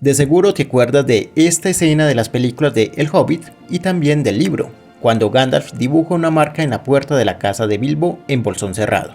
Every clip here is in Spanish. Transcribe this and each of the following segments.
De seguro te acuerdas de esta escena de las películas de El Hobbit y también del libro, cuando Gandalf dibuja una marca en la puerta de la casa de Bilbo en bolsón cerrado.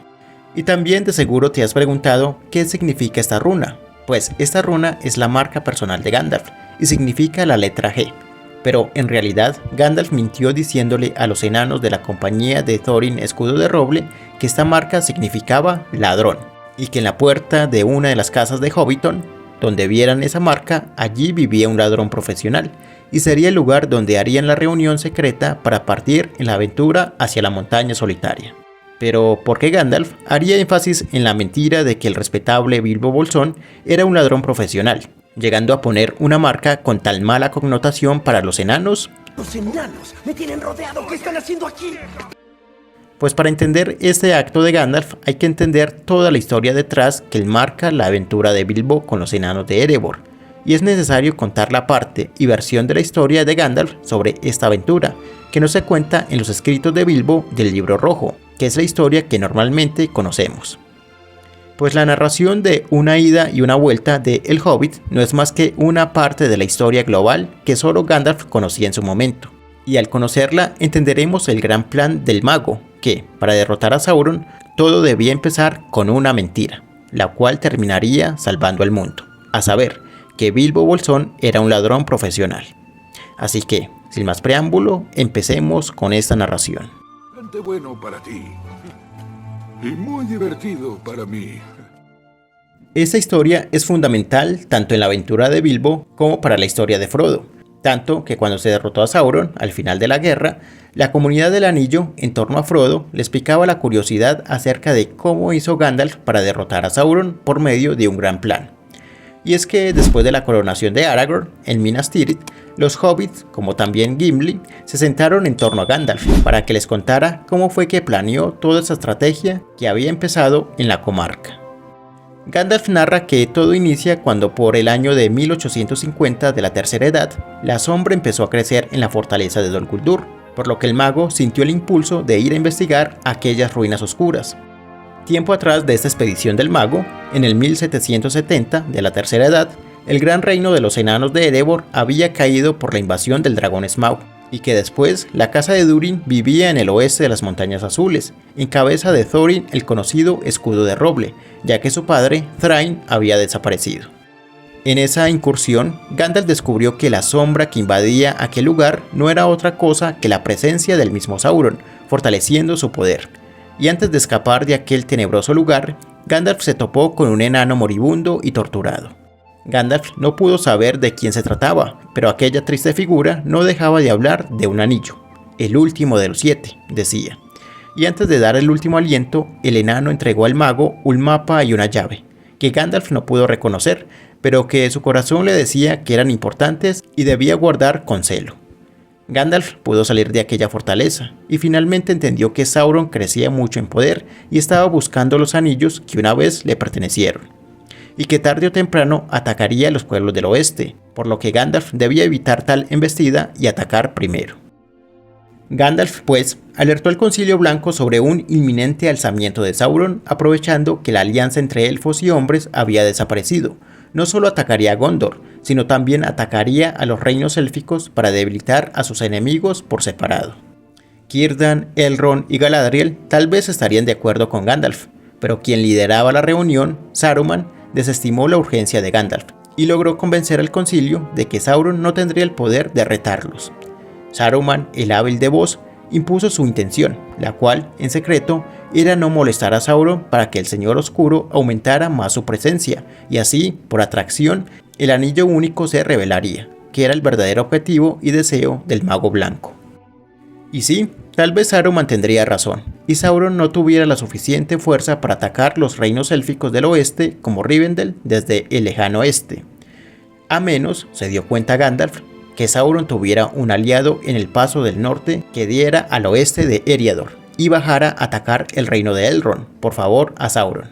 Y también de seguro te has preguntado qué significa esta runa. Pues esta runa es la marca personal de Gandalf y significa la letra G. Pero en realidad Gandalf mintió diciéndole a los enanos de la compañía de Thorin Escudo de Roble que esta marca significaba ladrón y que en la puerta de una de las casas de Hobbiton, donde vieran esa marca, allí vivía un ladrón profesional y sería el lugar donde harían la reunión secreta para partir en la aventura hacia la montaña solitaria. Pero ¿por qué Gandalf haría énfasis en la mentira de que el respetable Bilbo Bolsón era un ladrón profesional, llegando a poner una marca con tan mala connotación para los enanos? ¡Los enanos! ¡Me tienen rodeado! ¿Qué están haciendo aquí? Pues para entender este acto de Gandalf hay que entender toda la historia detrás que marca la aventura de Bilbo con los enanos de Erebor, y es necesario contar la parte y versión de la historia de Gandalf sobre esta aventura, que no se cuenta en los escritos de Bilbo del Libro Rojo, que es la historia que normalmente conocemos. Pues la narración de una ida y una vuelta de El Hobbit no es más que una parte de la historia global que solo Gandalf conocía en su momento. Y al conocerla entenderemos el gran plan del mago, que, para derrotar a Sauron, todo debía empezar con una mentira, la cual terminaría salvando al mundo, a saber, que Bilbo Bolsón era un ladrón profesional. Así que, sin más preámbulo, empecemos con esta narración. Bastante bueno para ti. Y muy divertido para mí. Esta historia es fundamental tanto en la aventura de Bilbo como para la historia de Frodo, tanto que cuando se derrotó a Sauron al final de la guerra, la comunidad del anillo en torno a Frodo les picaba la curiosidad acerca de cómo hizo Gandalf para derrotar a Sauron por medio de un gran plan. Y es que después de la coronación de Aragorn en Minas Tirith, los hobbits, como también Gimli, se sentaron en torno a Gandalf para que les contara cómo fue que planeó toda esa estrategia que había empezado en la comarca. Gandalf narra que todo inicia cuando por el año de 1850 de la Tercera Edad, la sombra empezó a crecer en la fortaleza de Dol Guldur, por lo que el mago sintió el impulso de ir a investigar aquellas ruinas oscuras. Tiempo atrás de esta expedición del mago, en el 1770 de la Tercera Edad, el gran reino de los enanos de Erebor había caído por la invasión del dragón Smaug, y que después la casa de Durin vivía en el oeste de las Montañas Azules, en cabeza de Thorin el conocido Escudo de Roble, ya que su padre, Thrain, había desaparecido. En esa incursión, Gandalf descubrió que la sombra que invadía aquel lugar no era otra cosa que la presencia del mismo Sauron, fortaleciendo su poder. Y antes de escapar de aquel tenebroso lugar, Gandalf se topó con un enano moribundo y torturado. Gandalf no pudo saber de quién se trataba, pero aquella triste figura no dejaba de hablar de un anillo, el último de los 7, decía. Y antes de dar el último aliento, el enano entregó al mago un mapa y una llave, que Gandalf no pudo reconocer, pero que su corazón le decía que eran importantes y debía guardar con celo. Gandalf pudo salir de aquella fortaleza y finalmente entendió que Sauron crecía mucho en poder y estaba buscando los anillos que una vez le pertenecieron, y que tarde o temprano atacaría a los pueblos del oeste, por lo que Gandalf debía evitar tal embestida y atacar primero. Gandalf, pues, alertó al Concilio Blanco sobre un inminente alzamiento de Sauron, aprovechando que la alianza entre elfos y hombres había desaparecido. No solo atacaría a Gondor, sino también atacaría a los reinos élficos para debilitar a sus enemigos por separado. Círdan, Elrond y Galadriel tal vez estarían de acuerdo con Gandalf, pero quien lideraba la reunión, Saruman, desestimó la urgencia de Gandalf y logró convencer al concilio de que Sauron no tendría el poder de retarlos. Saruman, el hábil de voz, impuso su intención, la cual, en secreto, era no molestar a Sauron para que el Señor Oscuro aumentara más su presencia, y así, por atracción, el anillo único se revelaría, que era el verdadero objetivo y deseo del mago blanco. Y sí, tal vez Saruman tendría razón, y Sauron no tuviera la suficiente fuerza para atacar los reinos élficos del oeste como Rivendell desde el lejano este. A menos, se dio cuenta Gandalf, que Sauron tuviera un aliado en el paso del norte que diera al oeste de Eriador y bajara a atacar el reino de Elrond, por favor a Sauron.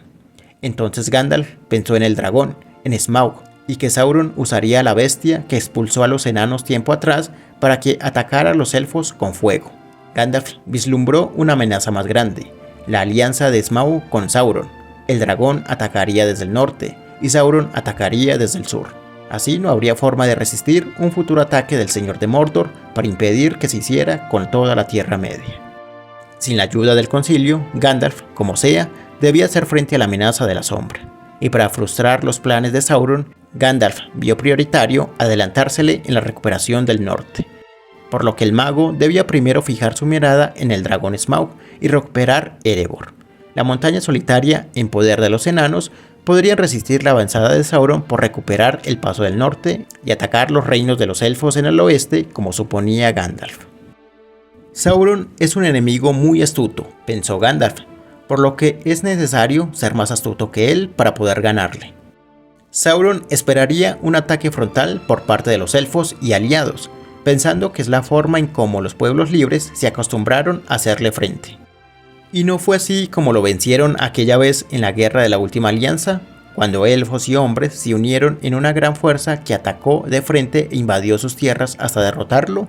Entonces Gandalf pensó en el dragón, en Smaug, y que Sauron usaría a la bestia que expulsó a los enanos tiempo atrás para que atacara a los elfos con fuego. Gandalf vislumbró una amenaza más grande, la alianza de Smaug con Sauron. El dragón atacaría desde el norte y Sauron atacaría desde el sur. Así no habría forma de resistir un futuro ataque del Señor de Mordor para impedir que se hiciera con toda la Tierra Media. Sin la ayuda del concilio, Gandalf, como sea, debía hacer frente a la amenaza de la sombra. Y para frustrar los planes de Sauron, Gandalf vio prioritario adelantársele en la recuperación del norte. Por lo que el mago debía primero fijar su mirada en el dragón Smaug y recuperar Erebor. La montaña solitaria, en poder de los enanos, podrían resistir la avanzada de Sauron por recuperar el paso del norte y atacar los reinos de los elfos en el oeste, como suponía Gandalf. Sauron es un enemigo muy astuto, pensó Gandalf, por lo que es necesario ser más astuto que él para poder ganarle. Sauron esperaría un ataque frontal por parte de los elfos y aliados, pensando que es la forma en cómo los pueblos libres se acostumbraron a hacerle frente. Y no fue así como lo vencieron aquella vez en la Guerra de la Última Alianza, cuando elfos y hombres se unieron en una gran fuerza que atacó de frente e invadió sus tierras hasta derrotarlo.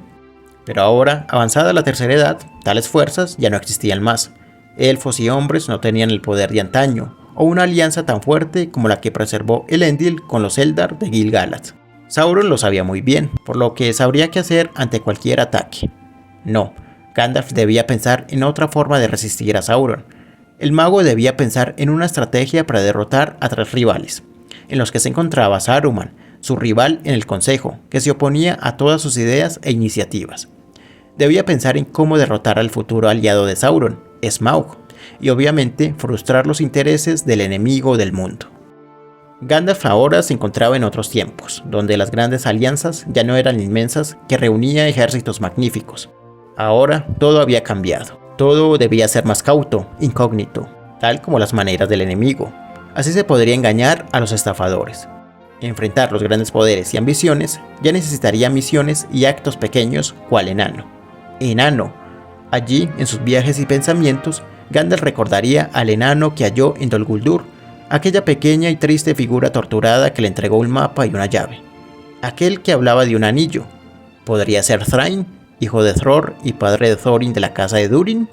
Pero ahora, avanzada la tercera edad, tales fuerzas ya no existían más. Elfos y hombres no tenían el poder de antaño, o una alianza tan fuerte como la que preservó Elendil con los Eldar de Gil-galad. Sauron lo sabía muy bien, por lo que sabría qué hacer ante cualquier ataque. No, Gandalf debía pensar en otra forma de resistir a Sauron. El mago debía pensar en una estrategia para derrotar a 3 rivales, en los que se encontraba Saruman, su rival en el consejo, que se oponía a todas sus ideas e iniciativas. Debía pensar en cómo derrotar al futuro aliado de Sauron, Smaug, y obviamente frustrar los intereses del enemigo del mundo. Gandalf ahora se encontraba en otros tiempos, donde las grandes alianzas ya no eran inmensas que reunía ejércitos magníficos. Ahora todo había cambiado, todo debía ser más cauto, incógnito, tal como las maneras del enemigo. Así se podría engañar a los estafadores. Enfrentar los grandes poderes y ambiciones ya necesitaría misiones y actos pequeños cual enano. Enano. Allí, en sus viajes y pensamientos, Gandalf recordaría al enano que halló en Dol Guldur, aquella pequeña y triste figura torturada que le entregó un mapa y una llave. Aquel que hablaba de un anillo. ¿Podría ser Thrain, hijo de Thror y padre de Thorin de la casa de Durin?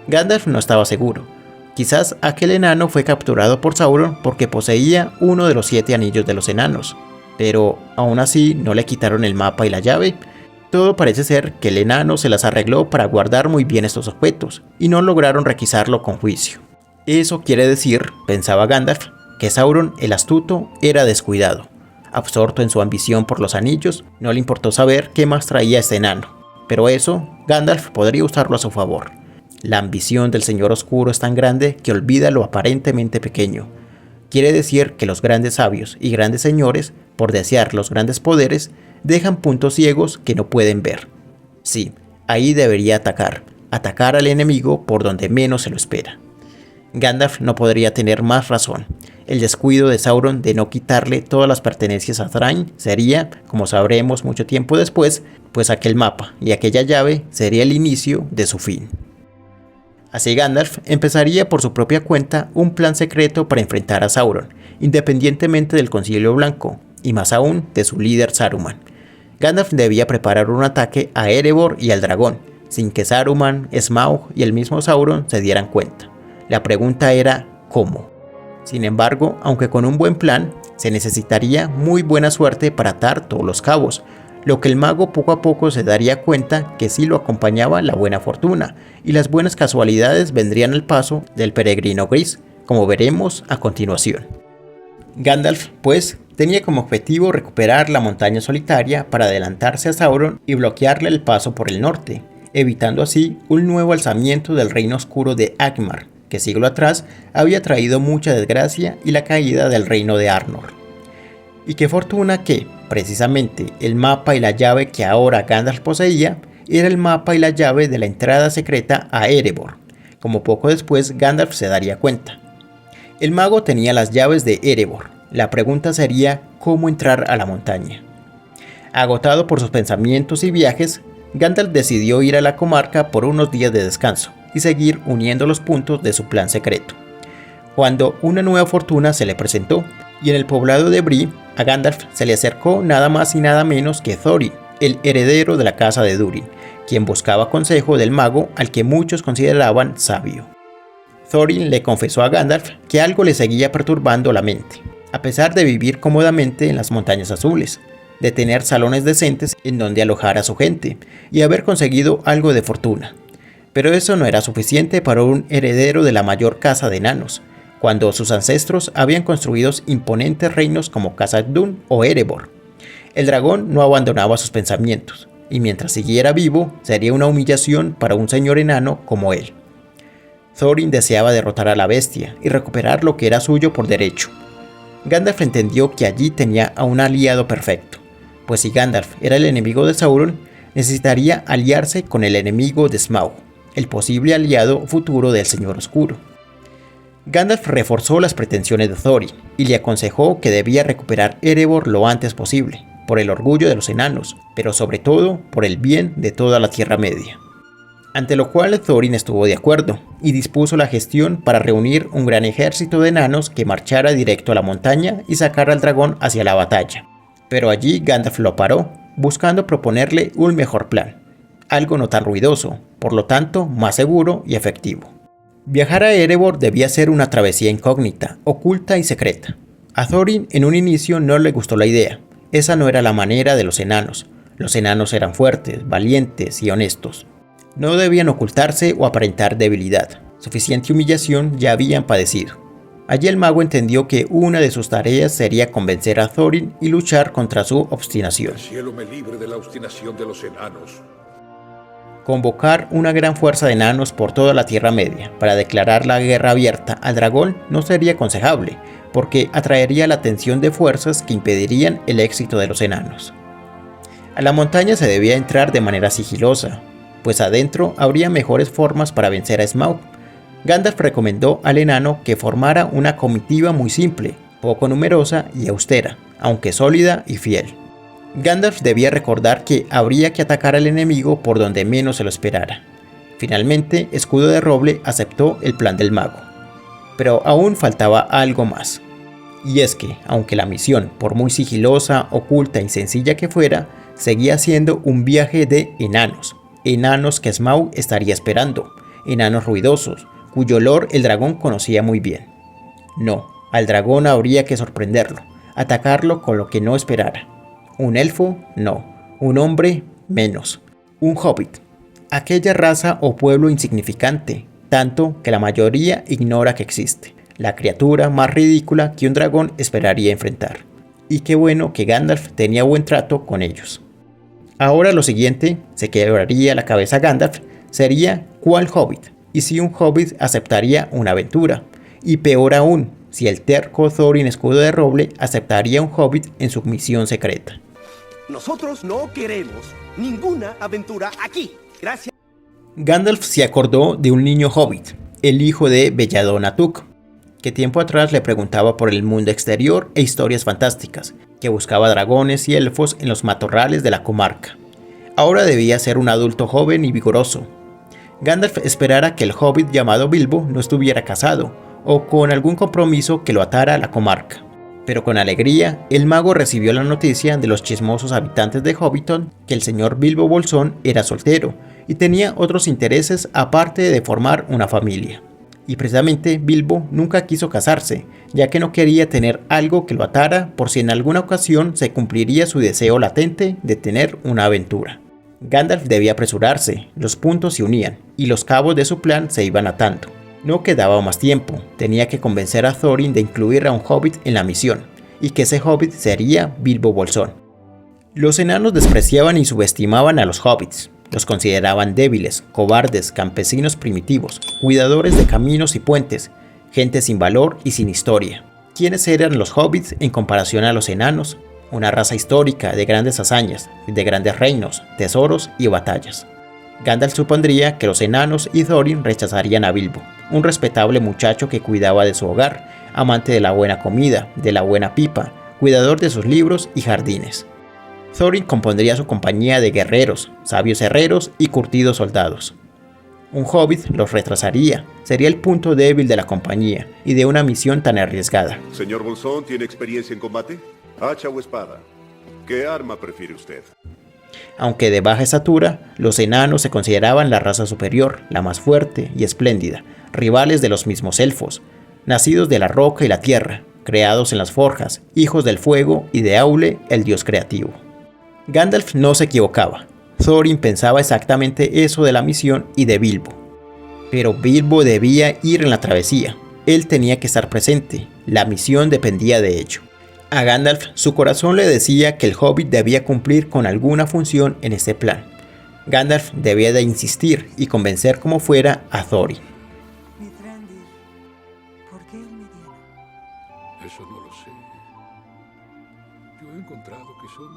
Gandalf no estaba seguro. Quizás aquel enano fue capturado por Sauron porque poseía uno de los 7 anillos de los enanos, pero aún así no le quitaron el mapa y la llave. Todo parece ser que el enano se las arregló para guardar muy bien estos objetos, y no lograron requisarlo con juicio. Eso quiere decir, pensaba Gandalf, que Sauron el astuto era descuidado. Absorto en su ambición por los anillos, no le importó saber qué más traía este enano. Pero eso, Gandalf podría usarlo a su favor. La ambición del Señor Oscuro es tan grande que olvida lo aparentemente pequeño. Quiere decir que los grandes sabios y grandes señores, por desear los grandes poderes, dejan puntos ciegos que no pueden ver. Sí, ahí debería atacar al enemigo por donde menos se lo espera. Gandalf no podría tener más razón. El descuido de Sauron de no quitarle todas las pertenencias a Thrain sería, como sabremos mucho tiempo después, pues aquel mapa y aquella llave sería el inicio de su fin. Así Gandalf empezaría por su propia cuenta un plan secreto para enfrentar a Sauron, independientemente del Concilio Blanco, y más aún de su líder Saruman. Gandalf debía preparar un ataque a Erebor y al dragón, sin que Saruman, Smaug y el mismo Sauron se dieran cuenta. La pregunta era ¿cómo? Sin embargo, aunque con un buen plan, se necesitaría muy buena suerte para atar todos los cabos, lo que el mago poco a poco se daría cuenta que sí lo acompañaba la buena fortuna, y las buenas casualidades vendrían al paso del peregrino gris, como veremos a continuación. Gandalf, pues, tenía como objetivo recuperar la montaña solitaria para adelantarse a Sauron y bloquearle el paso por el norte, evitando así un nuevo alzamiento del reino oscuro de Angmar, que siglo atrás había traído mucha desgracia y la caída del reino de Arnor. Y qué fortuna que, precisamente, el mapa y la llave que ahora Gandalf poseía, era el mapa y la llave de la entrada secreta a Erebor, como poco después Gandalf se daría cuenta. El mago tenía las llaves de Erebor. La pregunta sería cómo entrar a la montaña. Agotado por sus pensamientos y viajes, Gandalf decidió ir a la comarca por unos días de descanso y seguir uniendo los puntos de su plan secreto. Cuando una nueva fortuna se le presentó, y en el poblado de Bree, a Gandalf se le acercó nada más y nada menos que Thorin, el heredero de la casa de Durin, quien buscaba consejo del mago al que muchos consideraban sabio. Thorin le confesó a Gandalf que algo le seguía perturbando la mente. a pesar de vivir cómodamente en las montañas azules, de tener salones decentes en donde alojar a su gente y haber conseguido algo de fortuna. Pero eso no era suficiente para un heredero de la mayor casa de enanos, cuando sus ancestros habían construido imponentes reinos como Khazad-dûm o Erebor. El dragón no abandonaba sus pensamientos, y mientras siguiera vivo, sería una humillación para un señor enano como él. Thorin deseaba derrotar a la bestia y recuperar lo que era suyo por derecho. Gandalf entendió que allí tenía a un aliado perfecto, pues si Gandalf era el enemigo de Sauron, necesitaría aliarse con el enemigo de Smaug, el posible aliado futuro del Señor Oscuro. Gandalf reforzó las pretensiones de Thorin y le aconsejó que debía recuperar Erebor lo antes posible, por el orgullo de los enanos, pero sobre todo por el bien de toda la Tierra Media. Ante lo cual Thorin estuvo de acuerdo y dispuso la gestión para reunir un gran ejército de enanos que marchara directo a la montaña y sacara al dragón hacia la batalla. Pero allí Gandalf lo paró, buscando proponerle un mejor plan, algo no tan ruidoso, por lo tanto más seguro y efectivo. Viajar a Erebor debía ser una travesía incógnita, oculta y secreta. A Thorin en un inicio no le gustó la idea. Esa no era la manera de los enanos. Los enanos eran fuertes, valientes y honestos. No debían ocultarse o aparentar debilidad. Suficiente humillación ya habían padecido. Allí el mago entendió que una de sus tareas sería convencer a Thorin y luchar contra su obstinación. El cielo me libre de la obstinación de los enanos. Convocar una gran fuerza de enanos por toda la Tierra Media para declarar la guerra abierta al dragón no sería aconsejable, porque atraería la atención de fuerzas que impedirían el éxito de los enanos. A la montaña se debía entrar de manera sigilosa, pues adentro habría mejores formas para vencer a Smaug. Gandalf recomendó al enano que formara una comitiva muy simple, poco numerosa y austera, aunque sólida y fiel. Gandalf debía recordar que habría que atacar al enemigo por donde menos se lo esperara. Finalmente, Escudo de Roble aceptó el plan del mago. Pero aún faltaba algo más. Y es que, aunque la misión, por muy sigilosa, oculta y sencilla que fuera, seguía siendo un viaje de enanos. Enanos que Smaug estaría esperando. Enanos ruidosos, cuyo olor el dragón conocía muy bien. No, al dragón habría que sorprenderlo, atacarlo con lo que no esperara. Un elfo, no. Un hombre, menos. Un hobbit. Aquella raza o pueblo insignificante, tanto que la mayoría ignora que existe. La criatura más ridícula que un dragón esperaría enfrentar. Y qué bueno que Gandalf tenía buen trato con ellos. Ahora lo siguiente, se quebraría la cabeza a Gandalf, sería ¿cuál hobbit? Y si un hobbit aceptaría una aventura. Y peor aún, si el terco Thorin Escudo de Roble aceptaría un hobbit en su misión secreta. Nosotros no queremos ninguna aventura aquí. Gracias. Gandalf se acordó de un niño hobbit, el hijo de Belladonna Tuk, que tiempo atrás le preguntaba por el mundo exterior e historias fantásticas, que buscaba dragones y elfos en los matorrales de la comarca. Ahora debía ser un adulto joven y vigoroso. Gandalf esperara que el hobbit llamado Bilbo no estuviera casado, o con algún compromiso que lo atara a la comarca. Pero con alegría, el mago recibió la noticia de los chismosos habitantes de Hobbiton que el señor Bilbo Bolsón era soltero y tenía otros intereses aparte de formar una familia. Y precisamente Bilbo nunca quiso casarse, ya que no quería tener algo que lo atara por si en alguna ocasión se cumpliría su deseo latente de tener una aventura. Gandalf debía apresurarse, los puntos se unían y los cabos de su plan se iban atando. No quedaba más tiempo, tenía que convencer a Thorin de incluir a un hobbit en la misión, y que ese hobbit sería Bilbo Bolsón. Los enanos despreciaban y subestimaban a los hobbits, los consideraban débiles, cobardes, campesinos primitivos, cuidadores de caminos y puentes, gente sin valor y sin historia. ¿Quiénes eran los hobbits en comparación a los enanos? Una raza histórica de grandes hazañas, de grandes reinos, tesoros y batallas. Gandalf supondría que los enanos y Thorin rechazarían a Bilbo, un respetable muchacho que cuidaba de su hogar, amante de la buena comida, de la buena pipa, cuidador de sus libros y jardines. Thorin compondría su compañía de guerreros, sabios herreros y curtidos soldados. Un hobbit los retrasaría, sería el punto débil de la compañía y de una misión tan arriesgada. Señor Bolsón, ¿tiene experiencia en combate? ¿Hacha o espada? ¿Qué arma prefiere usted? Aunque de baja estatura, los enanos se consideraban la raza superior, la más fuerte y espléndida, rivales de los mismos elfos, nacidos de la roca y la tierra, creados en las forjas, hijos del fuego y de Aule, el dios creativo. Gandalf no se equivocaba. Thorin pensaba exactamente eso de la misión y de Bilbo. Pero Bilbo debía ir en la travesía. Él tenía que estar presente. La misión dependía de ello. A Gandalf su corazón le decía que el hobbit debía cumplir con alguna función en este plan. Gandalf debía de insistir y convencer como fuera a Thorin. Mithrandir, ¿por qué el mediano? Eso no lo sé. Yo he encontrado que son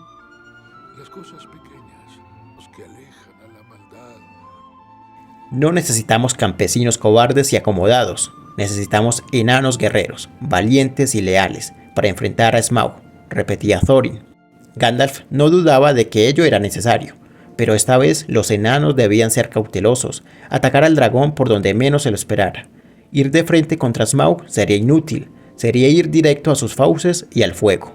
las cosas pequeñas los que alejan a la maldad. No necesitamos campesinos cobardes y acomodados. Necesitamos enanos guerreros, valientes y leales, para enfrentar a Smaug, repetía Thorin. Gandalf no dudaba de que ello era necesario, pero esta vez los enanos debían ser cautelosos, atacar al dragón por donde menos se lo esperara. Ir de frente contra Smaug sería inútil, sería ir directo a sus fauces y al fuego.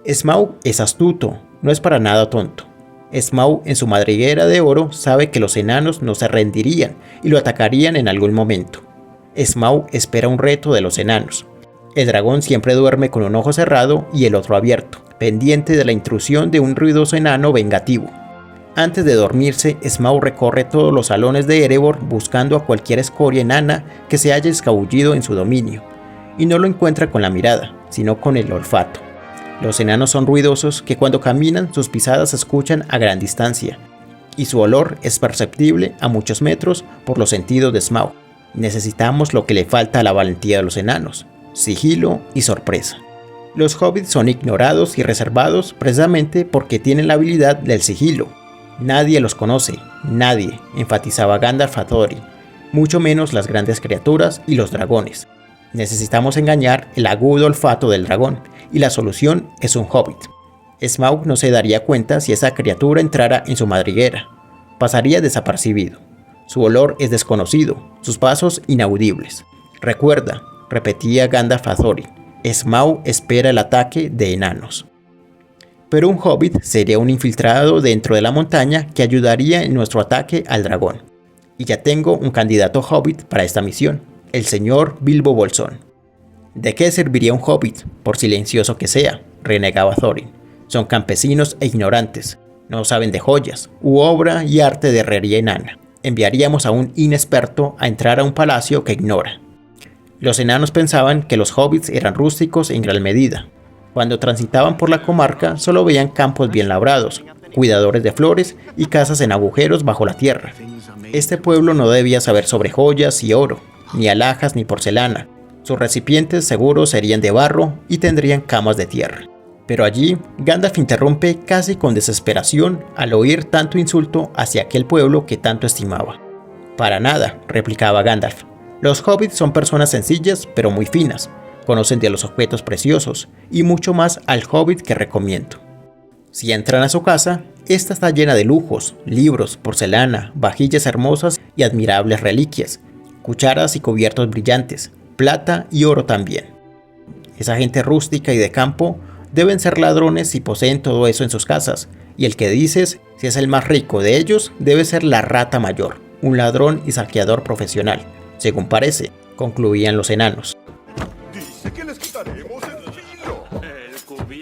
Smaug es astuto, no es para nada tonto. Smaug en su madriguera de oro sabe que los enanos no se rendirían y lo atacarían en algún momento. Smaug espera un reto de los enanos. El dragón siempre duerme con un ojo cerrado y el otro abierto, pendiente de la intrusión de un ruidoso enano vengativo. Antes de dormirse, Smaug recorre todos los salones de Erebor buscando a cualquier escoria enana que se haya escabullido en su dominio, y no lo encuentra con la mirada, sino con el olfato. Los enanos son ruidosos que cuando caminan sus pisadas se escuchan a gran distancia, y su olor es perceptible a muchos metros por los sentidos de Smaug. Necesitamos lo que le falta a la valentía de los enanos: sigilo y sorpresa. Los hobbits son ignorados y reservados precisamente porque tienen la habilidad del sigilo. Nadie los conoce, nadie, enfatizaba Gandalf a Thorin, mucho menos las grandes criaturas y los dragones. Necesitamos engañar el agudo olfato del dragón, y la solución es un hobbit. Smaug no se daría cuenta si esa criatura entrara en su madriguera. Pasaría desapercibido. Su olor es desconocido, sus pasos inaudibles. Recuerda, repetía Gandalf a Thorin, Smaug espera el ataque de enanos. Pero un hobbit sería un infiltrado dentro de la montaña que ayudaría en nuestro ataque al dragón. Y ya tengo un candidato hobbit para esta misión, el señor Bilbo Bolsón. ¿De qué serviría un hobbit, por silencioso que sea?, renegaba Thorin. Son campesinos e ignorantes, no saben de joyas, u obra y arte de herrería enana. Enviaríamos a un inexperto a entrar a un palacio que ignora. Los enanos pensaban que los hobbits eran rústicos en gran medida. Cuando transitaban por la comarca solo veían campos bien labrados, cuidadores de flores y casas en agujeros bajo la tierra. Este pueblo no debía saber sobre joyas y oro, ni alhajas ni porcelana. Sus recipientes seguros serían de barro y tendrían camas de tierra. Pero allí, Gandalf interrumpe casi con desesperación al oír tanto insulto hacia aquel pueblo que tanto estimaba. Para nada, replicaba Gandalf. Los hobbits son personas sencillas pero muy finas, conocen de los objetos preciosos y mucho más al hobbit que recomiendo. Si entran a su casa, esta está llena de lujos, libros, porcelana, vajillas hermosas y admirables reliquias, cucharas y cubiertos brillantes, plata y oro también. Esa gente rústica y de campo deben ser ladrones si poseen todo eso en sus casas, y el que dices, si es el más rico de ellos, debe ser la rata mayor, un ladrón y saqueador profesional, según parece, concluían los enanos. Dice que les quitaremos el sigilo.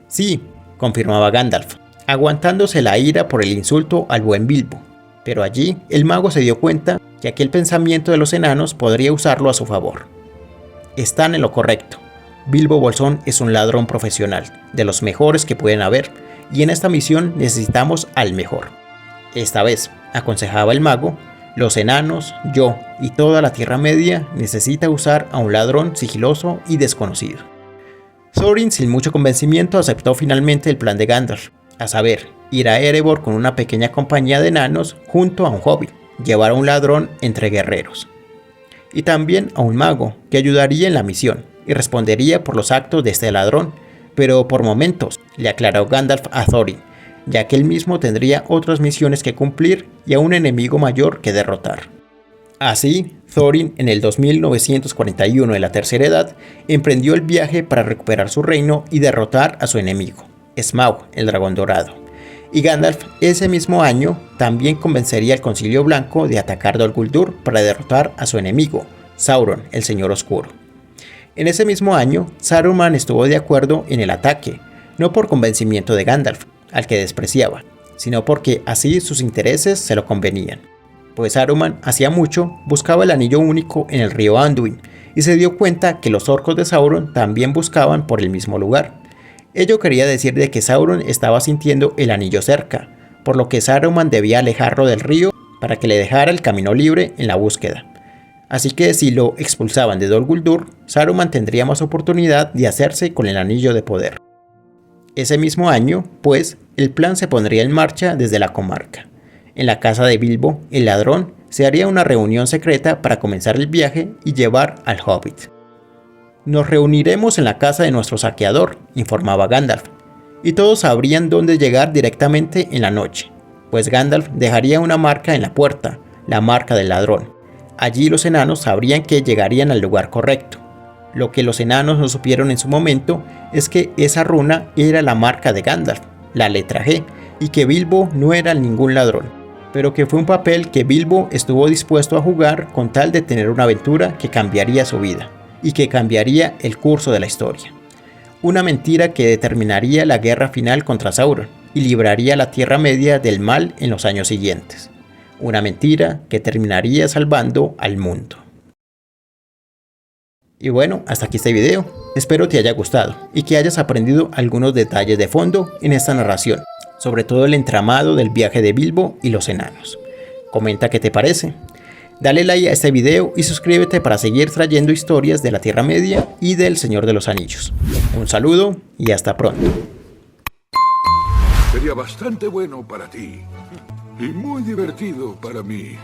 Sí, confirmaba Gandalf, aguantándose la ira por el insulto al buen Bilbo. Pero allí el mago se dio cuenta que aquel pensamiento de los enanos podría usarlo a su favor. Están en lo correcto. Bilbo Bolsón es un ladrón profesional, de los mejores que pueden haber, y en esta misión necesitamos al mejor. Esta vez, aconsejaba el mago, los enanos, yo y toda la Tierra Media necesita usar a un ladrón sigiloso y desconocido. Thorin, sin mucho convencimiento, aceptó finalmente el plan de Gandalf, a saber, ir a Erebor con una pequeña compañía de enanos junto a un hobbit, llevar a un ladrón entre guerreros. Y también a un mago, que ayudaría en la misión, y respondería por los actos de este ladrón, pero por momentos, le aclaró Gandalf a Thorin, ya que él mismo tendría otras misiones que cumplir y a un enemigo mayor que derrotar. Así, Thorin, en el 2941 de la Tercera Edad, emprendió el viaje para recuperar su reino y derrotar a su enemigo, Smaug, el dragón dorado. Y Gandalf, ese mismo año, también convencería al Concilio Blanco de atacar Dol Guldur para derrotar a su enemigo, Sauron, el Señor Oscuro. En ese mismo año, Saruman estuvo de acuerdo en el ataque, no por convencimiento de Gandalf, al que despreciaba, sino porque así sus intereses se lo convenían. Pues Saruman hacía mucho buscaba el anillo único en el río Anduin y se dio cuenta que los orcos de Sauron también buscaban por el mismo lugar. Ello quería decir de que Sauron estaba sintiendo el anillo cerca, por lo que Saruman debía alejarlo del río para que le dejara el camino libre en la búsqueda. Así que si lo expulsaban de Dol Guldur, Saruman tendría más oportunidad de hacerse con el anillo de poder. Ese mismo año, pues, el plan se pondría en marcha desde la comarca. En la casa de Bilbo, el ladrón, se haría una reunión secreta para comenzar el viaje y llevar al Hobbit. «Nos reuniremos en la casa de nuestro saqueador», informaba Gandalf, y todos sabrían dónde llegar directamente en la noche, pues Gandalf dejaría una marca en la puerta, la marca del ladrón. Allí los enanos sabrían que llegarían al lugar correcto. Lo que los enanos no supieron en su momento es que esa runa era la marca de Gandalf, la letra G, y que Bilbo no era ningún ladrón, pero que fue un papel que Bilbo estuvo dispuesto a jugar con tal de tener una aventura que cambiaría su vida, y que cambiaría el curso de la historia. Una mentira que determinaría la guerra final contra Sauron, y libraría la Tierra Media del mal en los años siguientes. Una mentira que terminaría salvando al mundo. Y bueno, hasta aquí este video. Espero te haya gustado y que hayas aprendido algunos detalles de fondo en esta narración, sobre todo el entramado del viaje de Bilbo y los enanos. Comenta qué te parece. Dale like a este video y suscríbete para seguir trayendo historias de la Tierra Media y del Señor de los Anillos. Un saludo y hasta pronto. Sería bastante bueno para ti y muy divertido para mí.